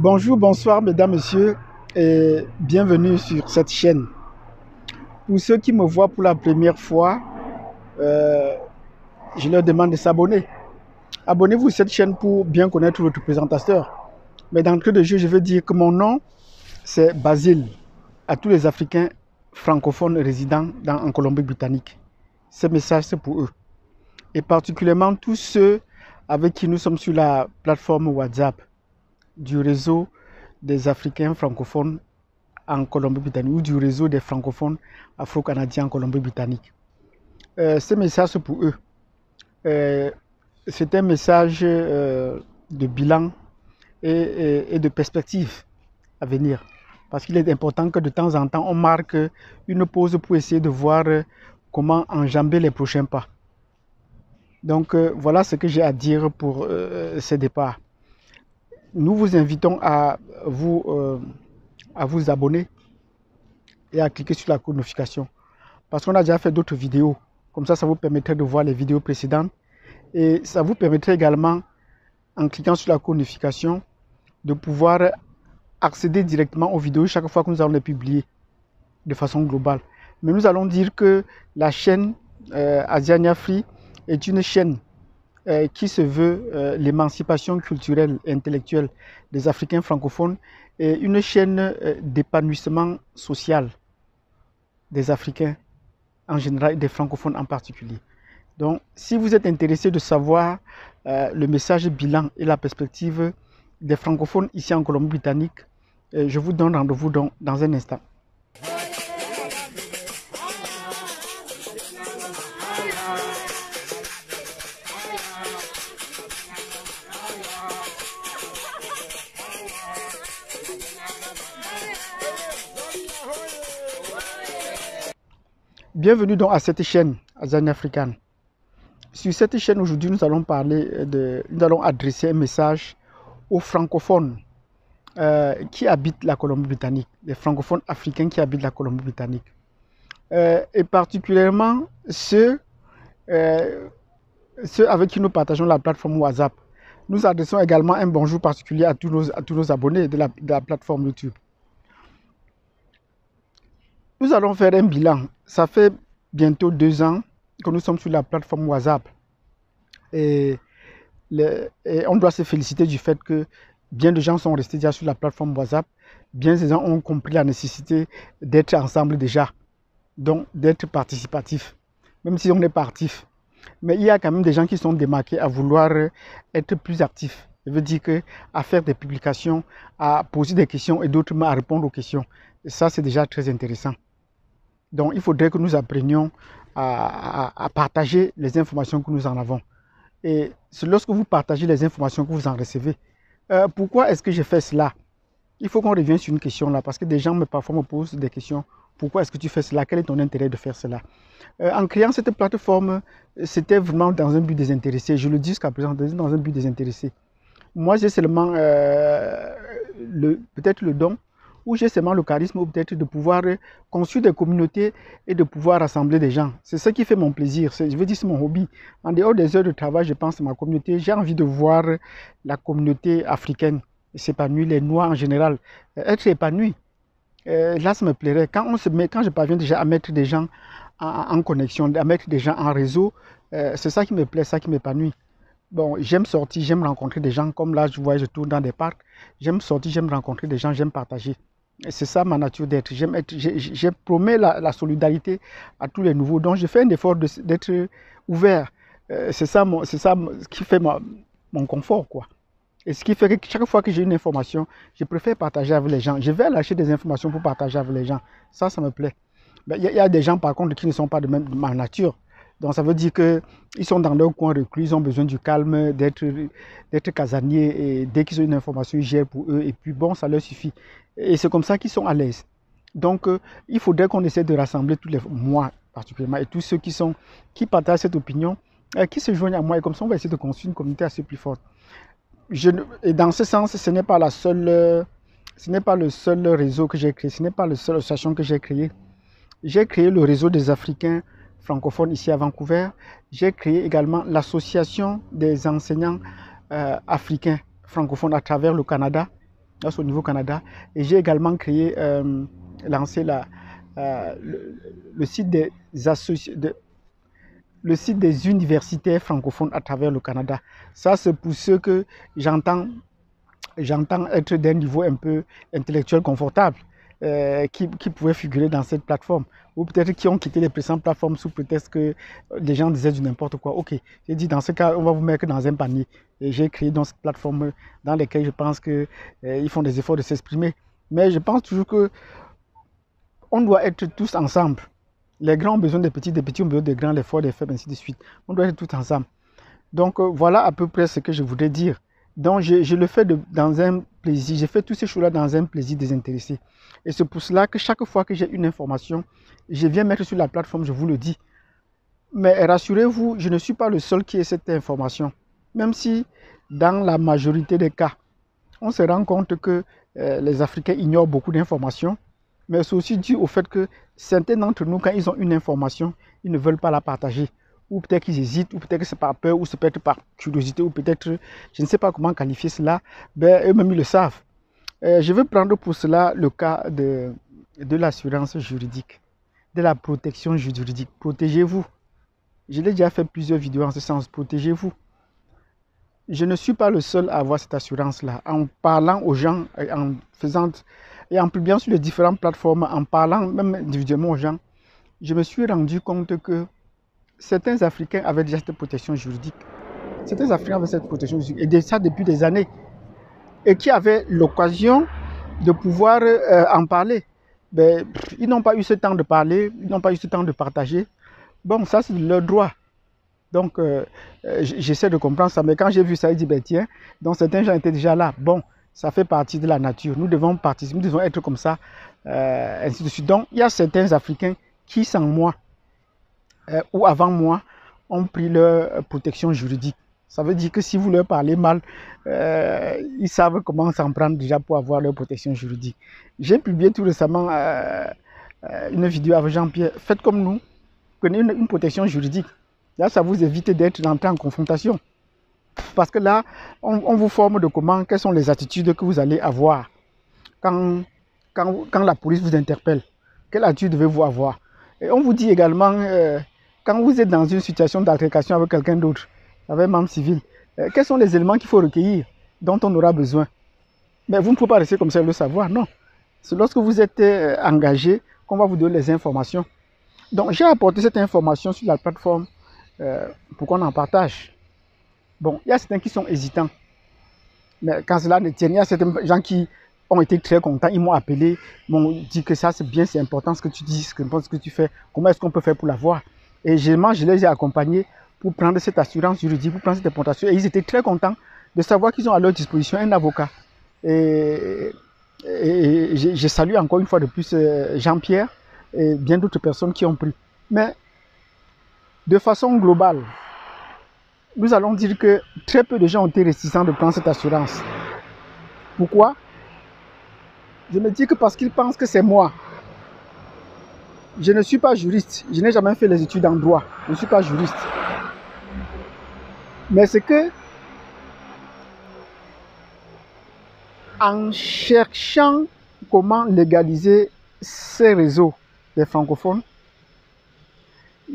Bonjour, bonsoir mesdames, messieurs et bienvenue sur cette chaîne. Pour ceux qui me voient pour la première fois, je leur demande de s'abonner. Abonnez-vous à cette chaîne pour bien connaître votre présentateur. Mais d'entrée de jeu, je veux dire que mon nom, c'est Basile. À tous les Africains francophones résidant en Colombie-Britannique. Ce message, c'est pour eux. Et particulièrement tous ceux avec qui nous sommes sur la plateforme WhatsApp du réseau des Africains francophones en Colombie-Britannique ou du réseau des francophones afro-canadiens en Colombie-Britannique. Ce message, c'est pour eux. C'est un message de bilan et de perspective à venir. Parce qu'il est important que de temps en temps, on marque une pause pour essayer de voir comment enjamber les prochains pas. Donc voilà ce que j'ai à dire pour ce départ. Nous vous invitons à vous abonner et à cliquer sur la cloche de notification. Parce qu'on a déjà fait d'autres vidéos. Comme ça vous permettrait de voir les vidéos précédentes. Et ça vous permettrait également, en cliquant sur la cloche de notification, de pouvoir accéder directement aux vidéos chaque fois que nous allons les publier de façon globale. Mais nous allons dire que la chaîne Asiania Free est une chaîne qui se veut l'émancipation culturelle et intellectuelle des Africains francophones et une chaîne d'épanouissement social des Africains en général et des francophones en particulier. Donc, si vous êtes intéressé de savoir le message bilan et la perspective des francophones ici en Colombie-Britannique, je vous donne rendez-vous dans un instant. Bienvenue donc à cette chaîne Asiania African. Sur cette chaîne aujourd'hui, nous allons adresser un message aux francophones qui habitent la Colombie-Britannique, les francophones africains qui habitent la Colombie-Britannique, et particulièrement ceux avec qui nous partageons la plateforme WhatsApp. Nous adressons également un bonjour particulier à tous nos abonnés de la plateforme YouTube. Nous allons faire un bilan. Ça fait bientôt 2 ans que nous sommes sur la plateforme WhatsApp. Et on doit se féliciter du fait que bien de gens sont restés déjà sur la plateforme WhatsApp. Bien des gens ont compris la nécessité d'être ensemble déjà. Donc d'être participatif. Même si on est pas actif. Mais il y a quand même des gens qui sont démarqués à vouloir être plus actifs. Ça veut dire à faire des publications, à poser des questions et d'autres à répondre aux questions. Et ça, c'est déjà très intéressant. Donc, il faudrait que nous apprenions à partager les informations que nous en avons. Et c'est lorsque vous partagez les informations que vous en recevez. Pourquoi est-ce que je fais cela? Il faut qu'on revienne sur une question là, parce que des gens parfois me posent des questions. Pourquoi est-ce que tu fais cela? Quel est ton intérêt de faire cela? En créant cette plateforme, c'était vraiment dans un but désintéressé. Je le dis jusqu'à présent, dans un but désintéressé. Moi, j'ai seulement peut-être le don, ou j'ai seulement le charisme, ou peut-être de pouvoir construire des communautés et de pouvoir rassembler des gens. C'est ce qui fait mon plaisir. Je veux dire, c'est mon hobby. En dehors des heures de travail, je pense à ma communauté. J'ai envie de voir la communauté africaine s'épanouir, les Noirs en général, être épanouis. Là, ça me plairait. Quand je parviens déjà à mettre des gens en connexion, à mettre des gens en réseau, c'est ça qui me plaît, ça qui m'épanouit. Bon, j'aime sortir, j'aime rencontrer des gens, comme là, je tourne dans des parcs. J'aime sortir, j'aime rencontrer des gens, j'aime partager. C'est ça ma nature d'être. Je promets la solidarité à tous les nouveaux. Donc, je fais un effort d'être ouvert. C'est ça ce qui fait mon confort, quoi. Et ce qui fait que chaque fois que j'ai une information, je préfère partager avec les gens. Je vais lâcher des informations pour partager avec les gens. Ça me plaît. Il y a des gens, par contre, qui ne sont pas de ma nature. Donc, ça veut dire qu'ils sont dans leur coin reclus, ils ont besoin du calme, d'être casaniers. Et dès qu'ils ont une information, ils gèrent pour eux. Et puis, bon, ça leur suffit. Et c'est comme ça qu'ils sont à l'aise. Donc, il faudrait qu'on essaie de rassembler moi particulièrement, et tous ceux qui partagent cette opinion, qui se joignent à moi. Et comme ça, on va essayer de construire une communauté assez plus forte. Et dans ce sens, ce n'est pas le seul réseau que j'ai créé, ce n'est pas la seule association que j'ai créée. J'ai créé le réseau des Africains francophones ici à Vancouver. J'ai créé également l'association des enseignants africains francophones à travers le Canada. là c'est au niveau Canada. Et j'ai également créé, lancé le site des le site des universitaires francophones à travers le Canada. Ça, c'est pour ceux que j'entends être d'un niveau un peu intellectuel confortable, qui pouvaient figurer dans cette plateforme, ou peut-être qui ont quitté les précédentes plateformes sous prétexte que les gens disaient du n'importe quoi. Ok, j'ai dit dans ce cas, on va vous mettre dans un panier. Et j'ai créé dans cette plateforme dans lesquelles je pense qu'ils font des efforts de s'exprimer. Mais je pense toujours que on doit être tous ensemble. Les grands ont besoin des petits ont besoin des grands, les forts des faibles, ainsi de suite. On doit être tous ensemble. Donc voilà à peu près ce que je voudrais dire. Donc je le fais dans un plaisir, j'ai fait toutes ces choses-là dans un plaisir désintéressé. Et c'est pour cela que chaque fois que j'ai une information, je viens mettre sur la plateforme, je vous le dis. Mais rassurez-vous, je ne suis pas le seul qui ait cette information. Même si dans la majorité des cas, on se rend compte que les Africains ignorent beaucoup d'informations. Mais c'est aussi dû au fait que certains d'entre nous, quand ils ont une information, ils ne veulent pas la partager. Ou peut-être qu'ils hésitent, ou peut-être que c'est par peur, ou c'est peut-être par curiosité, ou peut-être, je ne sais pas comment qualifier cela, ben, eux-mêmes ils le savent. Je vais prendre pour cela le cas de l'assurance juridique, de la protection juridique. Protégez-vous. Je l'ai déjà fait plusieurs vidéos en ce sens, protégez-vous. Je ne suis pas le seul à avoir cette assurance-là. En parlant aux gens, en faisant, et en publiant sur les différentes plateformes, en parlant même individuellement aux gens, je me suis rendu compte que certains Africains avaient déjà cette protection juridique. Certains Africains avaient cette protection juridique, et ça depuis des années. Et qui avaient l'occasion de pouvoir en parler. Ben, ils n'ont pas eu ce temps de parler, ils n'ont pas eu ce temps de partager. Bon, ça c'est leur droit. Donc, j'essaie de comprendre ça. Mais quand j'ai vu ça, j'ai dit, ben tiens, donc certains gens étaient déjà là. Bon, ça fait partie de la nature. Nous devons participer, nous devons être comme ça, ainsi de suite. Donc, il y a certains Africains qui, sans moi, ou avant moi, ont pris leur protection juridique. Ça veut dire que si vous leur parlez mal, ils savent comment s'en prendre déjà pour avoir leur protection juridique. J'ai publié tout récemment une vidéo avec Jean-Pierre. Faites comme nous, prenez une protection juridique. Là, ça vous évite d'être entré en confrontation. Parce que là, on vous forme de comment, quelles sont les attitudes que vous allez avoir quand la police vous interpelle. Quelle attitude devez-vous avoir? Et on vous dit également, quand vous êtes dans une situation d'altercation avec quelqu'un d'autre, avec un membre civil, quels sont les éléments qu'il faut recueillir, dont on aura besoin? Mais vous ne pouvez pas rester comme ça et le savoir, non. C'est lorsque vous êtes engagé qu'on va vous donner les informations. Donc, j'ai apporté cette information sur la plateforme pour qu'on en partage. Bon, il y a certains qui sont hésitants. Mais quand cela ne tient, il y a certains gens qui ont été très contents. Ils m'ont appelé, m'ont dit que ça c'est bien, c'est important ce que tu dis, ce que tu fais. Comment est-ce qu'on peut faire pour l'avoir? Et je les ai accompagnés pour prendre cette assurance juridique, pour prendre cette importation. Et ils étaient très contents de savoir qu'ils ont à leur disposition un avocat. Et je salue encore une fois de plus Jean-Pierre et bien d'autres personnes qui ont pris. Mais de façon globale, nous allons dire que très peu de gens ont été réticents de prendre cette assurance. Pourquoi? Je me dis que parce qu'ils pensent que c'est moi. Je ne suis pas juriste. Je n'ai jamais fait les études en droit. Je ne suis pas juriste. Mais c'est que, en cherchant comment légaliser ces réseaux des francophones,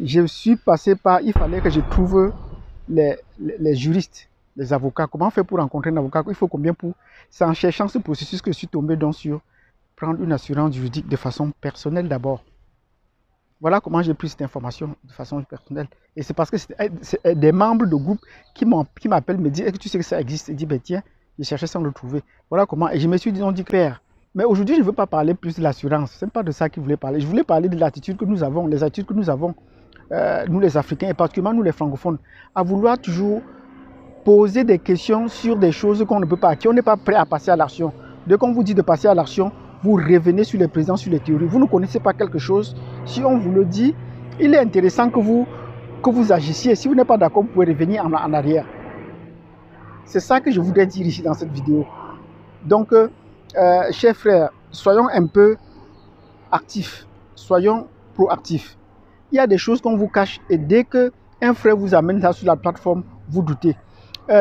je suis passé par, il fallait que je trouve les juristes, les avocats. Comment faire pour rencontrer un avocat? Il faut combien pour... C'est en cherchant ce processus que je suis tombé donc sur prendre une assurance juridique de façon personnelle d'abord. Voilà comment j'ai pris cette information de façon personnelle. Et c'est parce que c'est des membres de groupe qui m'appellent, me disent, est-ce que tu sais que ça existe? Et dit, ben tiens, je cherchais sans le trouver. Voilà comment. Et je me suis dit, on dit père. Mais aujourd'hui, je ne veux pas parler plus de l'assurance. Ce n'est pas de ça qu'il voulait parler. Je voulais parler de l'attitude que nous avons, les attitudes que nous avons, nous les Africains, et particulièrement nous les francophones, à vouloir toujours poser des questions sur des choses qu'on ne peut pas, qu'on n'est pas prêt à passer à l'action. Dès qu'on vous dit de passer à l'action, vous revenez sur les présents, sur les théories. Vous ne connaissez pas quelque chose. Si on vous le dit, il est intéressant que vous agissiez. Si vous n'êtes pas d'accord, vous pouvez revenir en arrière. C'est ça que je voudrais dire ici dans cette vidéo. Donc, chers frères, soyons un peu actifs. Soyons proactifs. Il y a des choses qu'on vous cache et dès qu'un frère vous amène ça sur la plateforme, vous doutez.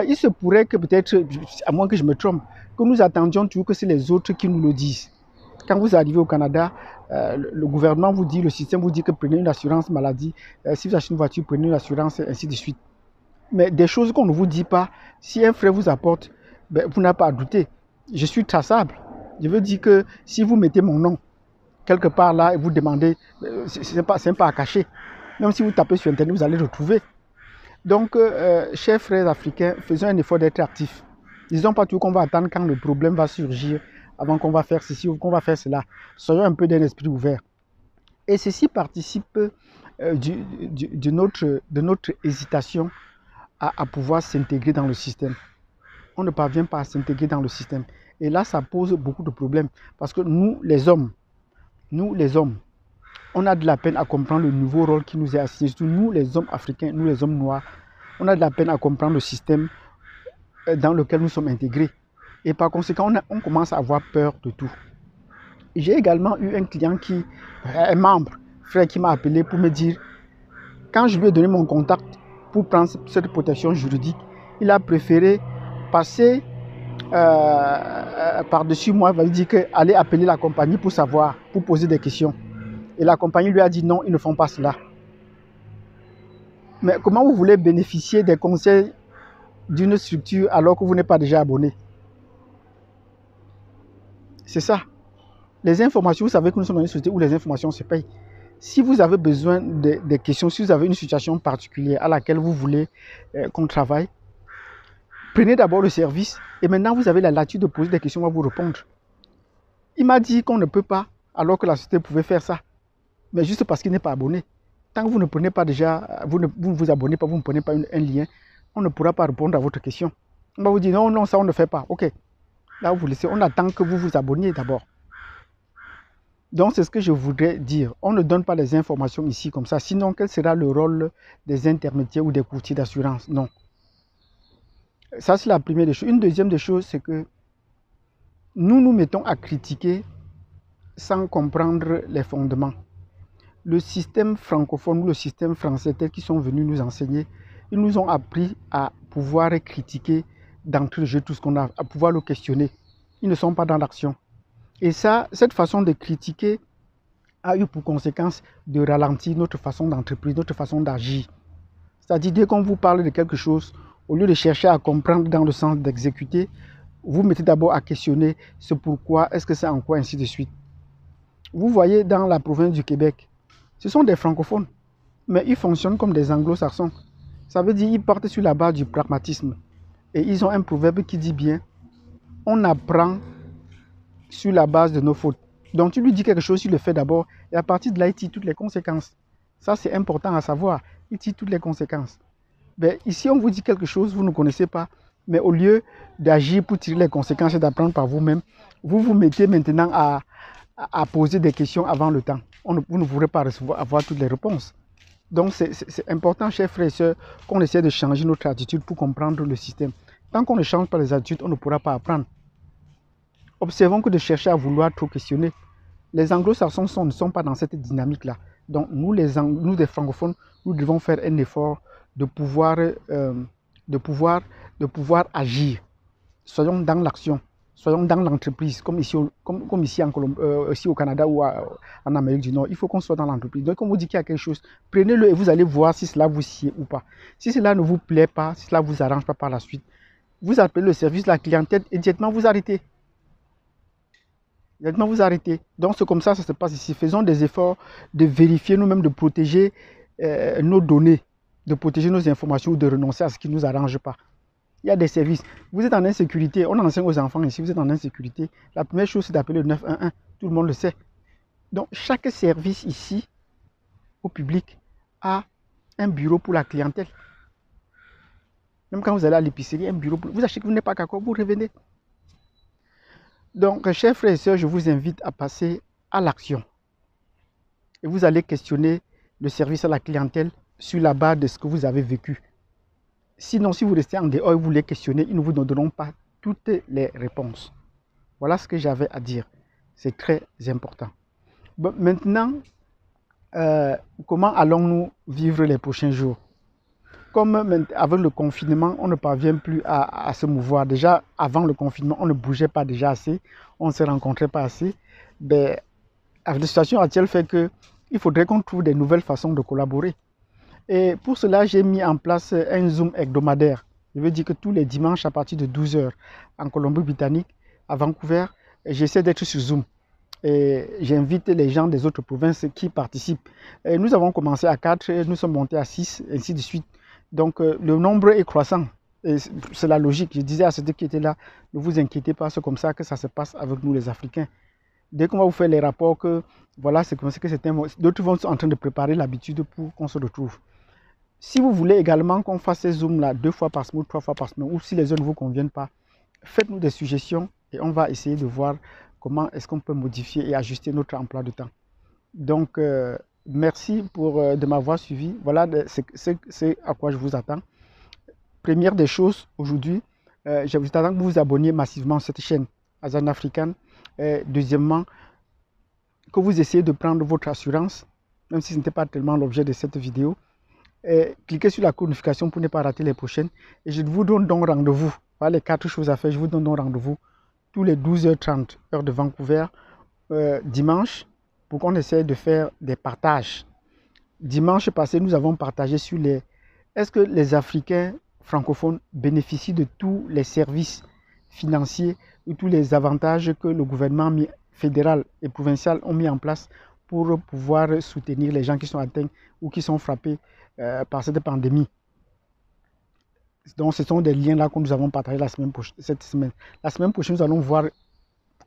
Il se pourrait que peut-être, à moins que je me trompe, que nous attendions toujours que c'est les autres qui nous le disent. Quand vous arrivez au Canada, le gouvernement vous dit, le système vous dit que prenez une assurance maladie, si vous achetez une voiture, prenez une assurance, ainsi de suite. Mais des choses qu'on ne vous dit pas, si un frère vous apporte, ben, vous n'avez pas à douter. Je suis traçable. Je veux dire que si vous mettez mon nom quelque part là et vous demandez, c'est pas à cacher. Même si vous tapez sur Internet, vous allez le trouver. Donc, chers frères africains, faisons un effort d'être actifs. Disons pas tout qu'on va attendre quand le problème va surgir avant qu'on va faire ceci ou qu'on va faire cela. Soyons un peu d'un esprit ouvert. Et ceci participe de notre hésitation à pouvoir s'intégrer dans le système. On ne parvient pas à s'intégrer dans le système. Et là, ça pose beaucoup de problèmes. Parce que nous, les hommes, on a de la peine à comprendre le nouveau rôle qui nous est assigné. Surtout nous, les hommes africains, nous, les hommes noirs, on a de la peine à comprendre le système dans lequel nous sommes intégrés. Et par conséquent, on commence à avoir peur de tout. J'ai également eu un client un membre, frère, qui m'a appelé pour me dire, quand je lui ai donné mon contact pour prendre cette protection juridique, il a préféré passer par-dessus moi, il va lui dire que allez appeler la compagnie pour savoir, pour poser des questions. Et la compagnie lui a dit non, ils ne font pas cela. Mais comment vous voulez bénéficier des conseils d'une structure alors que vous n'êtes pas déjà abonné? C'est ça. Les informations, vous savez que nous sommes dans une société où les informations se payent. Si vous avez besoin des questions, si vous avez une situation particulière à laquelle vous voulez qu'on travaille, prenez d'abord le service et maintenant vous avez la latitude de poser des questions, on va vous répondre. Il m'a dit qu'on ne peut pas alors que la société pouvait faire ça. Mais juste parce qu'il n'est pas abonné. Tant que vous ne prenez pas déjà, vous ne vous abonnez pas, vous ne prenez pas un lien, on ne pourra pas répondre à votre question. On va vous dire non, non, ça on ne fait pas. Ok. Là, vous laissez, on attend que vous vous abonniez d'abord. Donc, c'est ce que je voudrais dire. On ne donne pas les informations ici comme ça. Sinon, quel sera le rôle des intermédiaires ou des courtiers d'assurance? Non. Ça, c'est la première des choses. Une deuxième des choses, c'est que nous nous mettons à critiquer sans comprendre les fondements. Le système francophone ou le système français tel qu'ils sont venus nous enseigner, ils nous ont appris à pouvoir critiquer d'entrée de jeu tout ce qu'on a, à pouvoir le questionner. Ils ne sont pas dans l'action. Et ça, cette façon de critiquer a eu pour conséquence de ralentir notre façon d'entreprise, notre façon d'agir. C'est-à-dire, dès qu'on vous parle de quelque chose, au lieu de chercher à comprendre dans le sens d'exécuter, vous mettez d'abord à questionner ce pourquoi, est-ce que c'est en quoi, ainsi de suite. Vous voyez dans la province du Québec, ce sont des francophones, mais ils fonctionnent comme des anglo-saxons. Ça veut dire qu'ils partent sur la base du pragmatisme. Et ils ont un proverbe qui dit bien, on apprend sur la base de nos fautes. Donc tu lui dis quelque chose, il le fait d'abord, et à partir de là, il tire toutes les conséquences. Ça, c'est important à savoir. Il tire toutes les conséquences. Mais ici, on vous dit quelque chose, vous ne connaissez pas, mais au lieu d'agir pour tirer les conséquences et d'apprendre par vous-même, vous vous mettez maintenant à poser des questions avant le temps. Vous ne pourrez pas avoir toutes les réponses. Donc, c'est important, chers frères et sœurs, qu'on essaie de changer notre attitude pour comprendre le système. Tant qu'on ne change pas les attitudes, on ne pourra pas apprendre. Observons que de chercher à vouloir trop questionner. Les anglo-saxons ne sont pas dans cette dynamique-là. Donc, nous, les francophones, nous devons faire un effort de pouvoir agir. Soyons dans l'action. Soyons dans l'entreprise, comme ici au Canada ou en Amérique du Nord. Il faut qu'on soit dans l'entreprise. Donc, on vous dit qu'il y a quelque chose, prenez-le et vous allez voir si cela vous sied ou pas. Si cela ne vous plaît pas, si cela ne vous arrange pas par la suite, vous appelez le service de la clientèle et immédiatement vous arrêtez. Immédiatement vous arrêtez. Donc, c'est comme ça que ça se passe ici. Faisons des efforts de vérifier nous-mêmes, de protéger nos données, de protéger nos informations ou de renoncer à ce qui ne nous arrange pas. Il y a des services. Vous êtes en insécurité. On enseigne aux enfants ici. Vous êtes en insécurité. La première chose, c'est d'appeler le 911. Tout le monde le sait. Donc, chaque service ici, au public, a un bureau pour la clientèle. Même quand vous allez à l'épicerie, un bureau pour... Vous achetez que vous n'êtes pas d'accord, vous revenez. Donc, chers frères et sœurs, je vous invite à passer à l'action. Et vous allez questionner le service à la clientèle sur la base de ce que vous avez vécu. Sinon, si vous restez en dehors et vous les questionnez, ils ne vous donneront pas toutes les réponses. Voilà ce que j'avais à dire. C'est très important. Bon, maintenant, comment allons-nous vivre les prochains jours? comme avec le confinement, on ne parvient plus à se mouvoir. Déjà, avant le confinement, on ne bougeait pas déjà assez, on ne se rencontrait pas assez. Ben, la situation actuelle fait qu'il faudrait qu'on trouve des nouvelles façons de collaborer. Et pour cela, j'ai mis en place un Zoom hebdomadaire. Je veux dire que tous les dimanches à partir de 12 h en Colombie-Britannique, à Vancouver, j'essaie d'être sur Zoom. Et j'invite les gens des autres provinces qui participent. Et nous avons commencé à 4, nous sommes montés à 6, ainsi de suite. Donc le nombre est croissant. C'est la logique. Je disais à ceux qui étaient là, ne vous inquiétez pas, c'est comme ça que ça se passe avec nous les Africains. Dès qu'on va vous faire les rapports que voilà, c'est comme ça que c'est un... D'autres vont en train de préparer l'habitude pour qu'on se retrouve. Si vous voulez également qu'on fasse ces zooms là 2 fois par semaine, 3 fois par semaine, ou si les heures ne vous conviennent pas, faites-nous des suggestions et on va essayer de voir comment est-ce qu'on peut modifier et ajuster notre emploi de temps. Donc, merci de m'avoir suivi. Voilà c'est à quoi je vous attends. Première des choses, aujourd'hui, je vous attends que vous vous abonniez massivement à cette chaîne, Azan African. Deuxièmement, que vous essayez de prendre votre assurance, même si ce n'était pas tellement l'objet de cette vidéo. Cliquez sur la notification pour ne pas rater les prochaines. Et je vous donne donc rendez-vous. Voilà les 4 choses à faire. Je vous donne donc rendez-vous tous les 12h30 heure de Vancouver, dimanche, pour qu'on essaie de faire des partages. Dimanche passé, nous avons partagé sur est-ce que les Africains francophones bénéficient de tous les services financiers ou tous les avantages que le gouvernement fédéral et provincial ont mis en place pour pouvoir soutenir les gens qui sont atteints ou qui sont frappés par cette pandémie. Donc ce sont des liens là que nous avons partagés cette semaine. La semaine prochaine, nous allons voir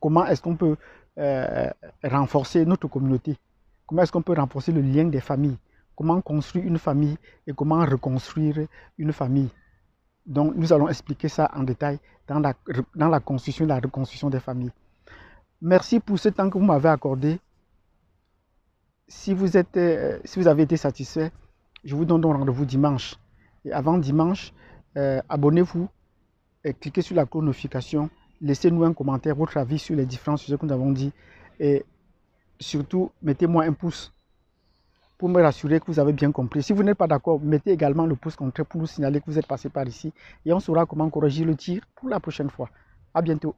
comment est-ce qu'on peut renforcer notre communauté. Comment est-ce qu'on peut renforcer le lien des familles. Comment construire une famille et comment reconstruire une famille. Donc nous allons expliquer ça en détail dans la construction et la reconstruction des familles. Merci pour ce temps que vous m'avez accordé. Si vous avez été satisfait, je vous donne donc rendez-vous dimanche. Et avant dimanche, abonnez-vous, cliquez sur la cloche de notification, laissez-nous un commentaire, votre avis sur les différents sujets que nous avons dit. Et surtout, mettez-moi un pouce pour me rassurer que vous avez bien compris. Si vous n'êtes pas d'accord, mettez également le pouce contraire pour nous signaler que vous êtes passé par ici. Et on saura comment corriger le tir pour la prochaine fois. À bientôt.